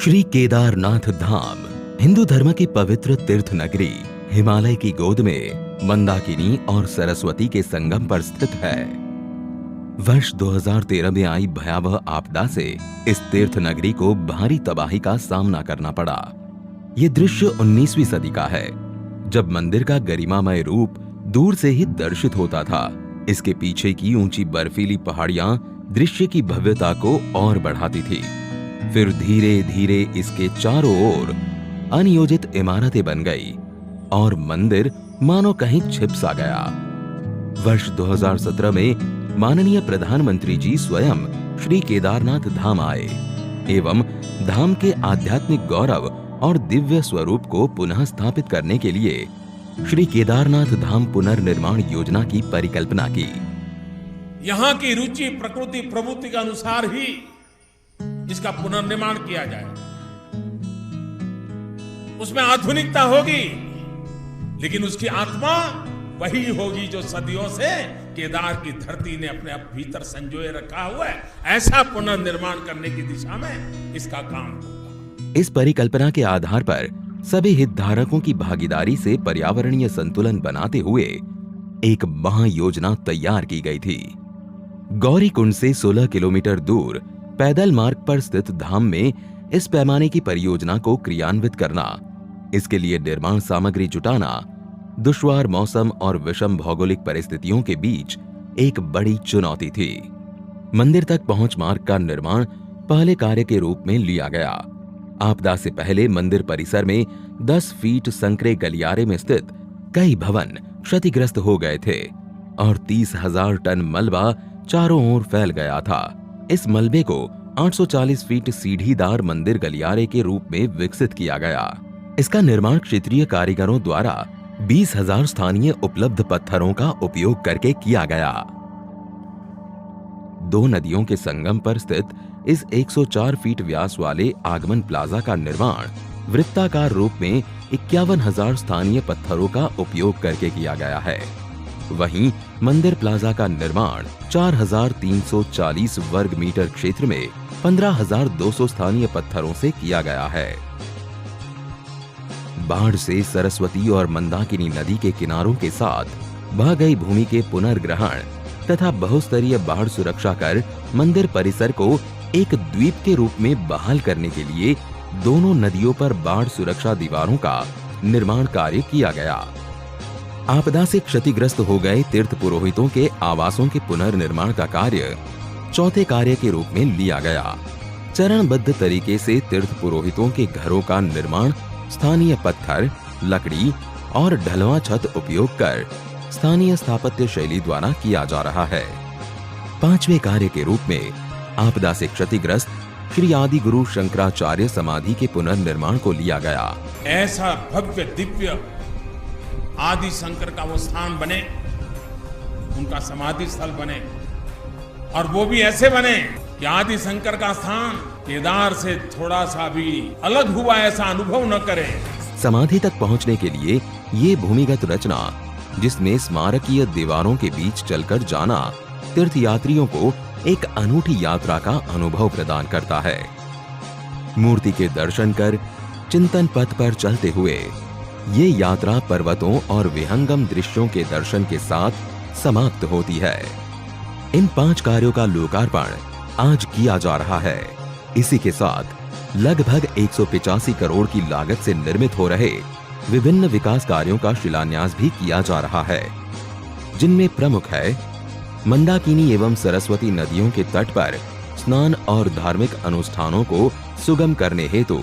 श्री केदारनाथ धाम हिंदू धर्म की पवित्र तीर्थ नगरी हिमालय की गोद में मंदाकिनी और सरस्वती के संगम पर स्थित है। वर्ष 2013 में आई भयावह आपदा से इस तीर्थ नगरी को भारी तबाही का सामना करना पड़ा। ये दृश्य 19वीं सदी का है, जब मंदिर का गरिमामय रूप दूर से ही दर्शित होता था। इसके पीछे की ऊंची बर्फीली पहाड़ियां दृश्य की भव्यता को और बढ़ाती थी। फिर धीरे धीरे इसके चारों ओर अनियोजित इमारतें बन गई और मंदिर मानो कहीं छिप सा गया। वर्ष 2017 में माननीय प्रधानमंत्री जी स्वयं श्री केदारनाथ धाम आए एवं धाम के आध्यात्मिक गौरव और दिव्य स्वरूप को पुनः स्थापित करने के लिए श्री केदारनाथ धाम पुनर्निर्माण योजना की परिकल्पना की। यहाँ की रुचि प्रकृति प्रवृत्ति के अनुसार ही इसका पुनर्निर्माण किया जाए। उसमें आधुनिकता होगी, लेकिन उसकी आत्मा वही होगी जो सदियों से केदार की धरती ने अपने भीतर संजोए रखा हुआ है। ऐसा पुनर्निर्माण करने की दिशा में इसका काम होगा। इस परिकल्पना के आधार पर सभी हितधारकों की भागीदारी से पर्यावरणीय संतुलन बनाते हुए एक महायोजना तैयार की गई थी। गौरीकुंड से 16 किलोमीटर दूर पैदल मार्ग पर स्थित धाम में इस पैमाने की परियोजना को क्रियान्वित करना, इसके लिए निर्माण सामग्री जुटाना, दुश्वार मौसम और विषम भौगोलिक परिस्थितियों के बीच एक बड़ी चुनौती थी। मंदिर तक पहुंच मार्ग का निर्माण पहले कार्य के रूप में लिया गया। आपदा से पहले मंदिर परिसर में 10 फीट संकरे गलियारे में स्थित कई भवन क्षतिग्रस्त हो गए थे और 30,000 टन मलबा चारों ओर फैल गया था। इस मलबे को 840 फीट सीढ़ीदार मंदिर गलियारे के रूप में विकसित किया गया। इसका निर्माण क्षेत्रीय कारीगरों द्वारा 20,000 स्थानीय उपलब्ध पत्थरों का उपयोग करके किया गया। 2 नदियों के संगम पर स्थित इस 104 फीट व्यास वाले आगमन प्लाजा का निर्माण वृत्ताकार रूप में 51,000 स्थानीय पत्थरों का उपयोग करके किया गया है। वहीं मंदिर प्लाजा का निर्माण 4,340 वर्ग मीटर क्षेत्र में 15,200 स्थानीय पत्थरों से किया गया है। बाढ़ से सरस्वती और मंदाकिनी नदी के किनारों के साथ बह गई भूमि के पुनर्ग्रहण तथा बहुस्तरीय बाढ़ सुरक्षा कर मंदिर परिसर को एक द्वीप के रूप में बहाल करने के लिए दोनों नदियों पर बाढ़ सुरक्षा दीवारों का निर्माण कार्य किया गया। आपदा से क्षतिग्रस्त हो गए तीर्थ पुरोहितों के आवासों के पुनर्निर्माण का कार्य चौथे कार्य के रूप में लिया गया। चरणबद्ध तरीके से तीर्थ पुरोहितों के घरों का निर्माण स्थानीय पत्थर, लकड़ी और ढलवां छत उपयोग कर स्थानीय स्थापत्य शैली द्वारा किया जा रहा है। 5वें कार्य के रूप में आपदा से क्षतिग्रस्त श्री आदि गुरु शंकराचार्य समाधि के पुनर्निर्माण को लिया गया। ऐसा भव्य दिव्य आदि शंकर का वो स्थान बने, उनका समाधि स्थल बने, और वो भी ऐसे बने कि आदि शंकर का स्थान केदार से थोड़ा सा भी अलग हुआ ऐसा अनुभव न करे। समाधि तक पहुंचने के लिए ये भूमिगत रचना, जिसमें स्मारकीय दीवारों के बीच चलकर जाना तीर्थयात्रियों को एक अनूठी यात्रा का अनुभव प्रदान करता है। मूर्ति के दर्शन कर चिंतन पथ पर चलते हुए ये यात्रा पर्वतों और विहंगम दृश्यों के दर्शन के साथ समाप्त होती है। इन 5 कार्यों का लोकार्पण आज किया जा रहा है। इसी के साथ लगभग 185 करोड़ की लागत से निर्मित हो रहे विभिन्न विकास कार्यों का शिलान्यास भी किया जा रहा है, जिनमें प्रमुख है मंदाकिनी एवं सरस्वती नदियों के तट पर स्नान और धार्मिक अनुष्ठानों को सुगम करने हेतु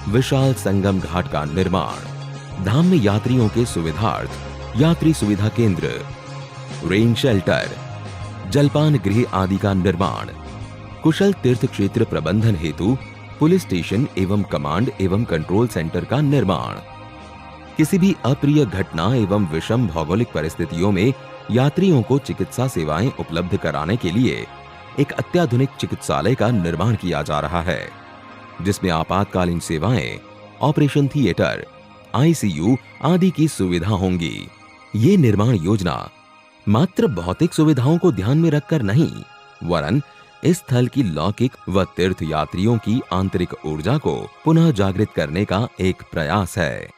विशाल संगम घाट का निर्माण, धाम में यात्रियों के सुविधार्थ यात्री सुविधा केंद्र, रेन शेल्टर, जलपान गृह आदि का निर्माण, कुशल तीर्थ क्षेत्र प्रबंधन हेतु पुलिस स्टेशन एवं कमांड एवं कंट्रोल सेंटर का निर्माण, किसी भी अप्रिय घटना एवं विषम भौगोलिक परिस्थितियों में यात्रियों को चिकित्सा सेवाएं उपलब्ध कराने के लिए एक अत्याधुनिक चिकित्सालय का निर्माण किया जा रहा है, जिसमें आपातकालीन सेवाएं, ऑपरेशन थिएटर, आईसीयू आदि की सुविधा होंगी। ये निर्माण योजना मात्र भौतिक सुविधाओं को ध्यान में रखकर नहीं, वरन इस स्थल की लौकिक व तीर्थ यात्रियों की आंतरिक ऊर्जा को पुनः जागृत करने का एक प्रयास है।